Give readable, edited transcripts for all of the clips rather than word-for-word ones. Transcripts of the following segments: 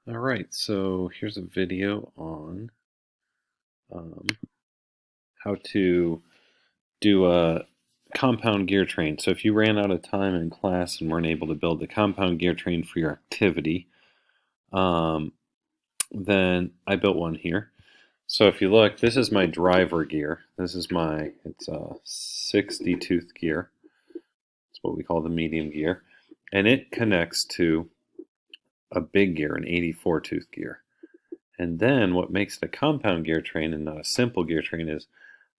All right, so here's a video on how to do a compound gear train. So if you ran out of time in class and weren't able to build the compound gear train for your activity, then I built one here. So if you look, this is my driver gear. It's a 60 tooth gear. It's what we call the medium gear. And it connects to a big gear, an 84 tooth gear. And then what makes it a compound gear train and not a simple gear train is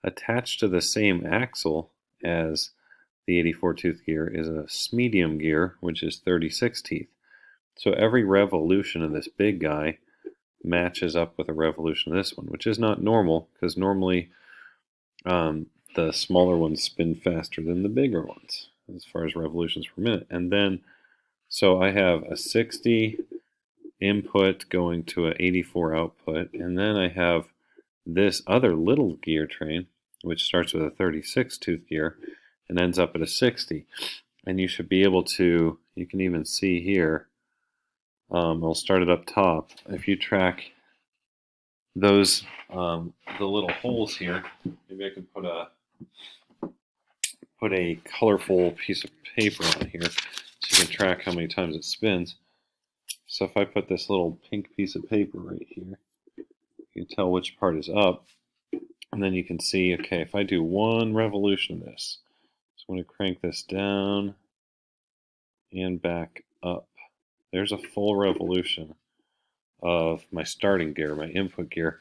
attached to the same axle as the 84 tooth gear is a medium gear, which is 36 teeth. So every revolution of this big guy matches up with a revolution of this one, which is not normal because normally the smaller ones spin faster than the bigger ones as far as revolutions per minute. And then, so I have a 60 input going to an 84 output, and then I have this other little gear train, which starts with a 36 tooth gear and ends up at a 60. And you should be able to, you can even see here, I'll start it up top. If you track those, the little holes here, maybe I can put a colorful piece of paper on here so you can track how many times it spins. So if I put this little pink piece of paper right here, you can tell which part is up. And then you can see, okay, if I do one revolution of this, so I'm going to crank this down and back up. There's a full revolution of my starting gear, my input gear.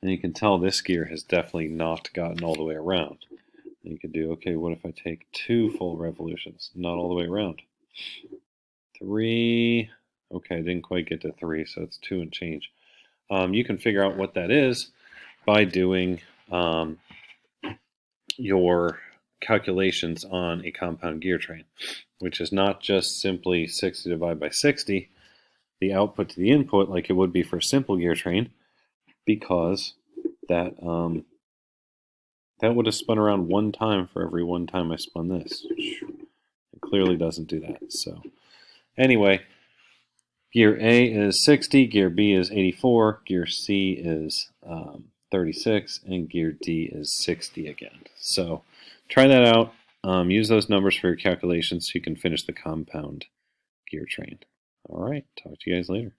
And you can tell this gear has definitely not gotten all the way around. And you could do, okay, what if I take 2 full revolutions? Not all the way around. 3, okay, I didn't quite get to 3, so it's 2 and change. You can figure out what that is by doing your calculations on a compound gear train, which is not just simply 60 divided by 60, the output to the input, like it would be for a simple gear train, because that would have spun around one time for every one time I spun this. It clearly doesn't do that. So anyway, gear A is 60, gear B is 84, gear C is 36, and gear D is 60 again. So try that out. Use those numbers for your calculations so you can finish the compound gear train. All right, talk to you guys later.